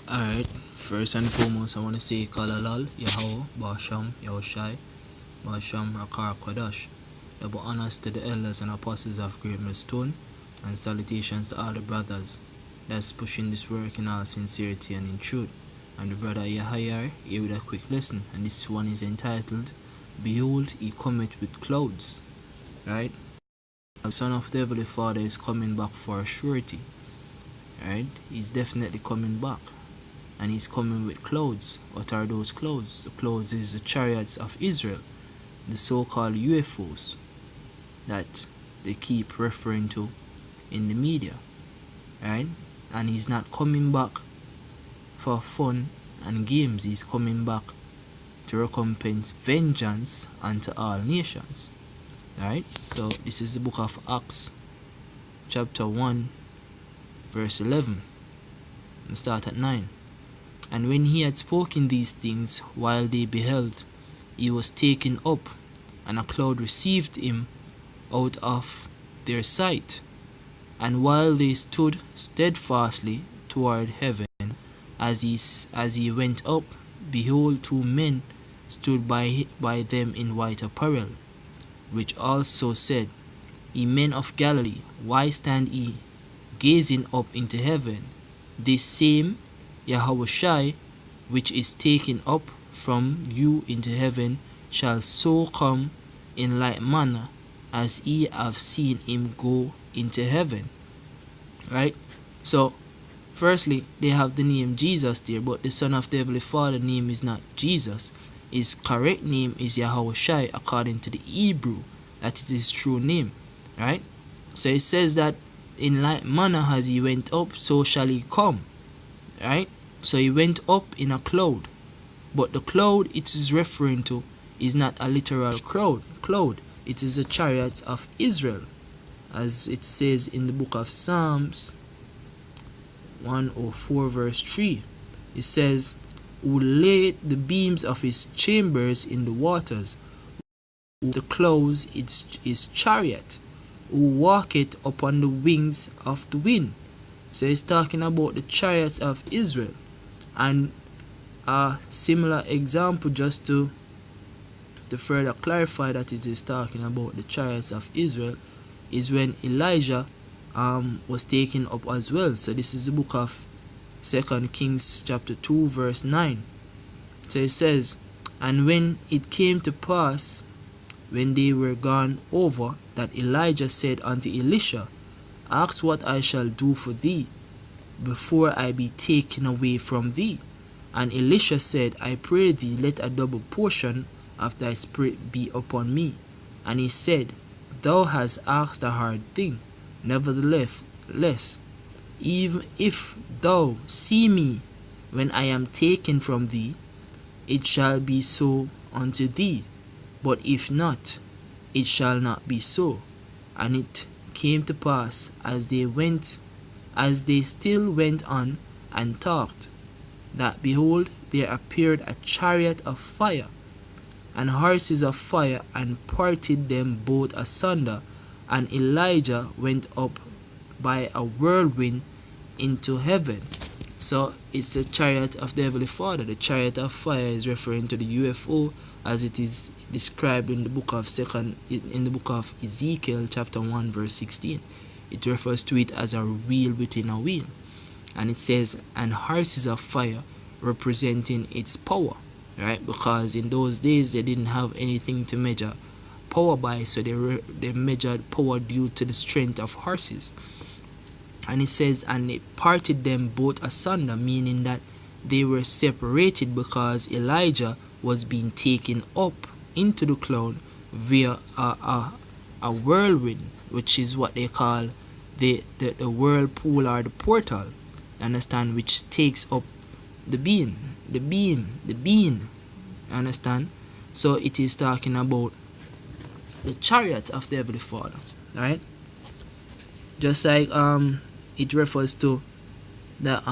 Alright, first and foremost, I want to say Kalalal, Yahweh, Basham, Yahushai, Basham, Rakar, Kodash. Double honors to the elders and apostles of Great Millstone, and salutations to all the brothers that's pushing this work in all sincerity and in truth. I'm the brother Yahayar, here with a quick lesson, and this one is entitled, Behold, he cometh with clouds. Right? The Son of the Heavenly Father is coming back for a surety. Right? He's definitely coming back. And he's coming with clouds. What are those clouds? The clouds is the chariots of Israel, the so-called UFOs that they keep referring to in the media, right? And he's not coming back for fun and games. He's coming back to recompense vengeance unto all nations, right? So this is the book of Acts chapter 1 verse 11. Let's start at 9. And when he had spoken these things while they beheld, he was taken up, and a cloud received him out of their sight. And while they stood steadfastly toward heaven, as he went up, behold, two men stood by them in white apparel, which also said, Ye men of Galilee, why stand ye gazing up into heaven? This same Yahushai, which is taken up from you into heaven, shall so come in like manner as ye have seen him go into heaven. Right? So, firstly, they have the name Jesus there, but the Son of the Heavenly Father name is not Jesus. His correct name is Yahushai according to the Hebrew. That is his true name. Right? So it says that in like manner as he went up, so shall he come. Right? So he went up in a cloud, but the cloud it is referring to is not a literal cloud. It is the chariots of Israel, as it says in the book of Psalms 104 verse 3. It says, Who laid the beams of his chambers in the waters, who the clouds his chariot, who walketh upon the wings of the wind. So it's talking about the chariots of Israel. And a similar example, just to further clarify that it is talking about the chariots of Israel, is when Elijah was taken up as well. So this is the book of 2 Kings chapter 2 verse 9. So it says, And when it came to pass, when they were gone over, that Elijah said unto Elisha, Ask what I shall do for thee, before I be taken away from thee. And Elisha said, I pray thee, let a double portion of thy spirit be upon me. And he said, Thou hast asked a hard thing. Nevertheless, even if thou see me when I am taken from thee, it shall be so unto thee. But if not, it shall not be so. And it came to pass, as they still went on and talked, that behold, there appeared a chariot of fire, and horses of fire, and parted them both asunder. And Elijah went up by a whirlwind into heaven. So it's the chariot of the Heavenly Father. The chariot of fire is referring to the UFO, as it is described in the book of Ezekiel chapter 1 verse 16. It refers to it as a wheel within a wheel. And it says, and horses of fire, representing its power, right? Because in those days they didn't have anything to measure power by, so they measured power due to the strength of horses. And it says, and it parted them both asunder, meaning that they were separated because Elijah was being taken up into the cloud via a whirlwind, which is what they call the whirlpool or the portal, understand, which takes up the beam, understand. So it is talking about the chariot of the Heavenly Father, right? Just like it refers to the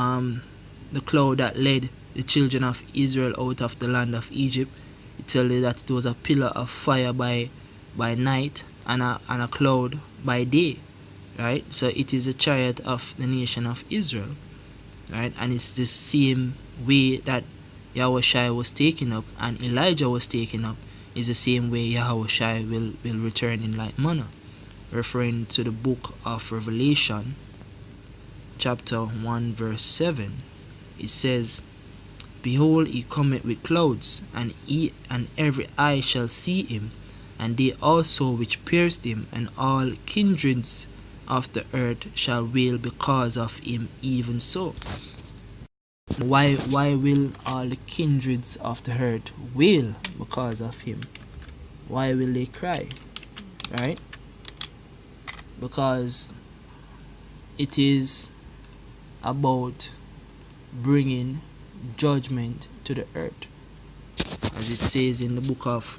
cloud that led the children of Israel out of the land of Egypt. It tells you that it was a pillar of fire by night and a cloud by day, right? So it is a chariot of the nation of Israel. right? And it's the same way that Yahushua was taken up and Elijah was taken up, is the same way Yahushua will return in like manner, referring to the book of Revelation chapter 1 verse 7. It says, Behold, he cometh with clouds, and every eye shall see him, and they also which pierced him, and all kindreds of the earth shall wail because of him, even so. Why will all the kindreds of the earth wail because of him? Why will they cry? Right? Because it is about bringing judgment to the earth, as it says in the book of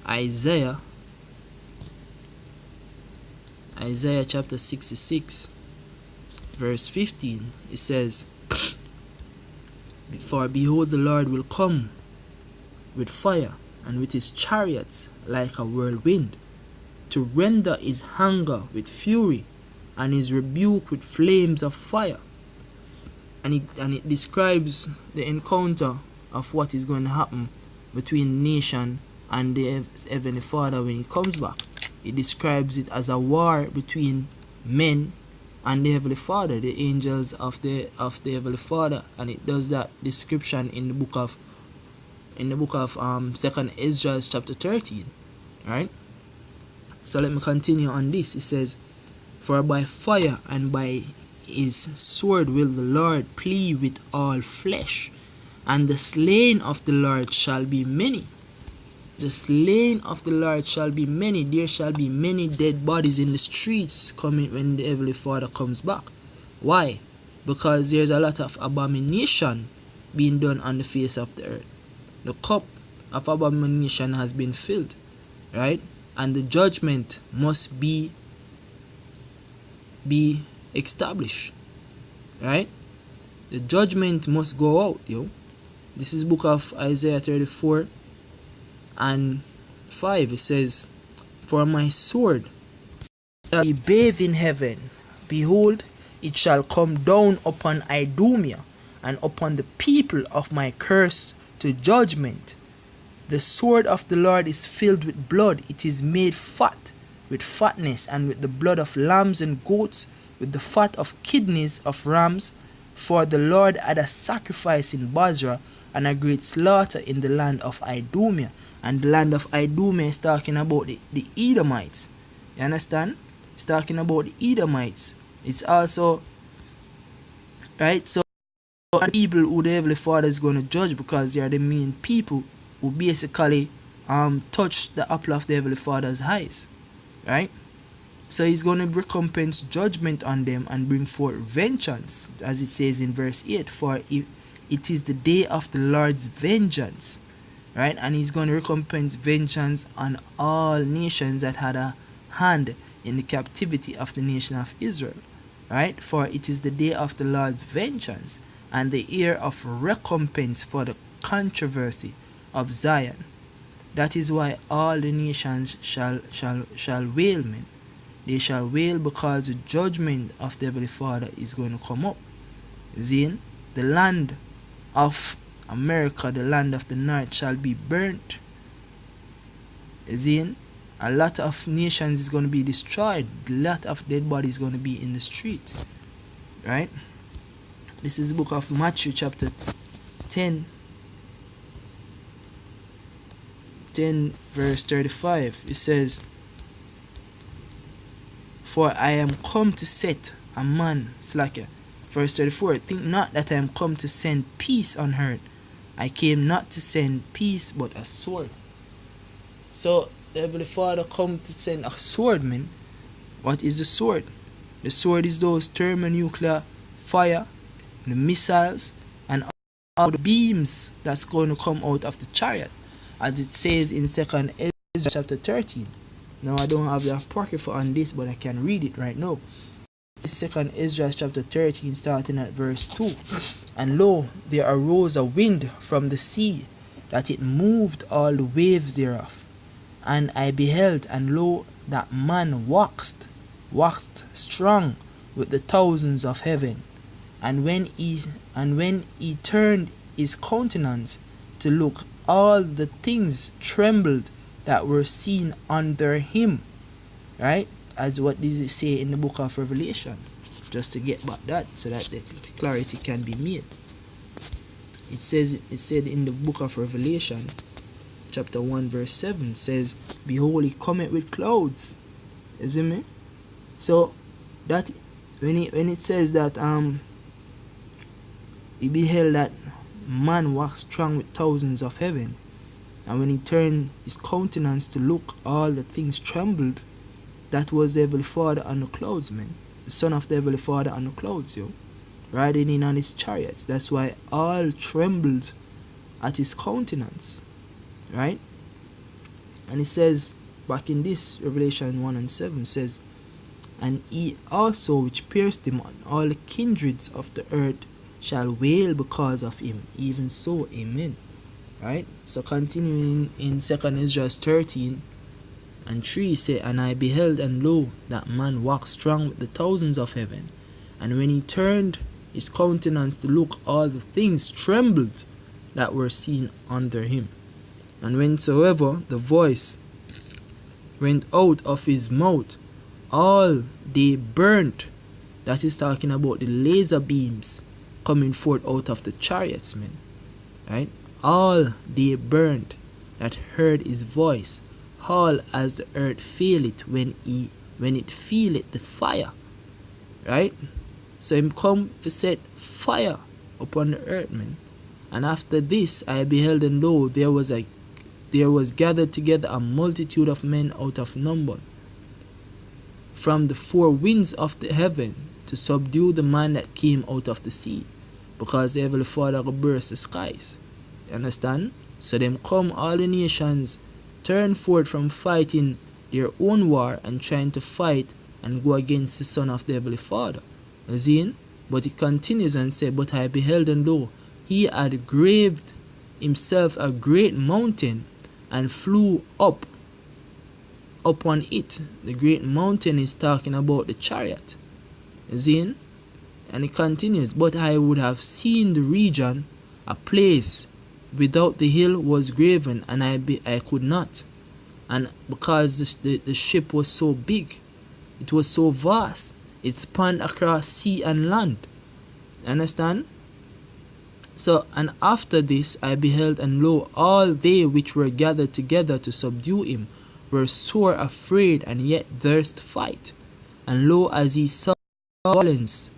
Isaiah chapter 66 verse 15. It says, For behold, the Lord will come with fire, and with his chariots like a whirlwind, to render his anger with fury, and his rebuke with flames of fire. And it describes the encounter of what is going to happen between the nation and the Heavenly Father when he comes back. It describes it as a war between men and the Heavenly Father, the angels of the Heavenly Father, and it does that description in the book of 2nd Ezra chapter 13. Right? So let me continue on this. It says, For by fire and by his sword will the Lord plead with all flesh, and the slain of the Lord shall be many. The slain of the Lord shall be many. There shall be many dead bodies in the streets coming when the Heavenly Father comes back. Why? Because there's a lot of abomination being done on the face of the earth. The cup of abomination has been filled, right? And the judgment must be established, right? The judgment must go out, yo. This is book of Isaiah 34 and 5. It says, For my sword shall be bathed in heaven. Behold, it shall come down upon Idumea and upon the people of my curse to judgment. The sword of the Lord is filled with blood. It is made fat with fatness, and with the blood of lambs and goats, with the fat of kidneys of rams. For the Lord had a sacrifice in Basra, and a great slaughter in the land of Idumea. And the land of Idumea is talking about the Edomites. You understand? It's talking about the Edomites. It's also, right? So people who the Heavenly Father is going to judge, because they are the main people who basically touch the apple of the Heavenly Father's eyes. Right? So he's going to recompense judgment on them and bring forth vengeance, as it says in verse 8, for it is the day of the Lord's vengeance. Right? And he's going to recompense vengeance on all nations that had a hand in the captivity of the nation of Israel. Right? For it is the day of the Lord's vengeance, and the year of recompense for the controversy of Zion. That is why all the nations shall wail, men. They shall wail, because the judgment of the Heavenly Father is going to come up. Zin, the land of America, the land of the north, shall be burnt. Zin, a lot of nations is going to be destroyed. A lot of dead bodies is going to be in the street. Right? This is the book of Matthew chapter 10 verse 35. It says, For I am come to set a man slacker. Verse 34. Think not that I am come to send peace on earth. I came not to send peace, but a sword. So the Heavenly Father come to send a sword, man. What is the sword? The sword is those thermonuclear fire, the missiles, and all the beams that's going to come out of the chariot, as it says in 2nd Ezra chapter 13. Now I don't have the apocrypha on this, but I can read it right now. 2nd Ezra chapter 13, starting at verse 2. And lo, there arose a wind from the sea, that it moved all the waves thereof. And I beheld, and lo, that man waxed strong with the thousands of heaven. And when he turned his countenance to look, all the things trembled that were seen under him. Right? As what does it say in the book of Revelation? Just to get back that, so that the clarity can be made. It said in the book of Revelation, chapter 1, verse 7, says, "Behold, he cometh with clouds." You see me? So that when it says that he beheld that man wax strong with thousands of heaven, and when he turned his countenance to look, all the things trembled. That was the Heavenly Father on the clouds, man. The Son of the Heavenly Father on the clouds, yo. Riding in on his chariots. That's why all trembled at his countenance. Right? And it says, back in this, Revelation 1 and 7 says, "And he also which pierced him, on all the kindreds of the earth shall wail because of him. Even so, amen." Right? So continuing in 2 Ezra 13 and 3 say, "And I beheld, and lo, that man walked strong with the thousands of heaven. And when he turned his countenance to look, all the things trembled that were seen under him. And whensoever the voice went out of his mouth, all they burnt." That is talking about the laser beams coming forth out of the chariots, men. Right? "All they burnt that heard his voice, all as the earth faileth when it feeleth the fire." Right? So him come to set fire upon the earth, man. "And after this I beheld, and lo, there was gathered together a multitude of men out of number, from the four winds of the heaven, to subdue the man that came out of the sea, because the Heavenly Father burst the skies." You understand? So them come, all the nations turn forth from fighting their own war and trying to fight and go against the Son of the Heavenly Father. You see? But it continues and said, "But I beheld, and lo, he had graved himself a great mountain, and flew up upon it." The great mountain is talking about the chariot. You see? And it continues, "But I would have seen the region, a place without the hill was graven, and I could not." And because the ship was so big, it was so vast, it spanned across sea and land. Understand? So, "And after this I beheld, and lo, all they which were gathered together to subdue him were sore afraid, and yet durst fight. And lo, as he saw violence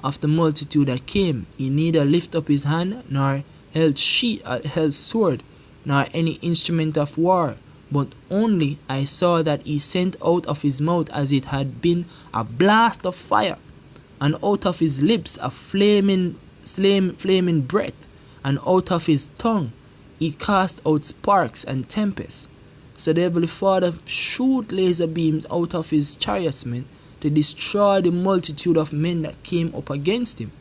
of the multitude that came, he neither lift up his hand, nor held sword, nor any instrument of war, but only I saw that he sent out of his mouth as it had been a blast of fire, and out of his lips a flaming breath, and out of his tongue he cast out sparks and tempests." So the Heavenly Father shoot laser beams out of his chariotsmen to destroy the multitude of men that came up against him.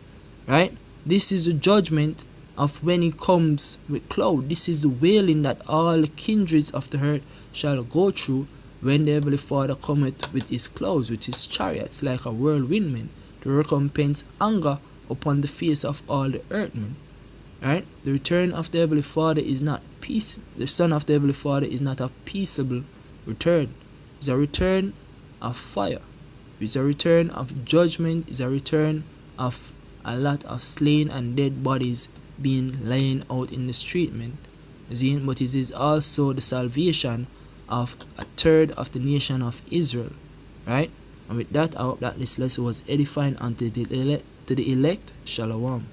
Right? This is the judgment of when he comes with cloud. This is the wailing that all the kindreds of the earth shall go through when the Heavenly Father cometh with his clouds, with his chariots, like a whirlwind, man, to recompense anger upon the face of all the earth, man. Right? The return of the Heavenly Father is not peace. The Son of the Heavenly Father is not a peaceable return. It's a return of fire. It's a return of judgment. It's a return of a lot of slain and dead bodies being lying out in the street, man. But it is also the salvation of a third of the nation of Israel. Right? And with that, I hope that this lesson was edifying unto the elect. Shalom.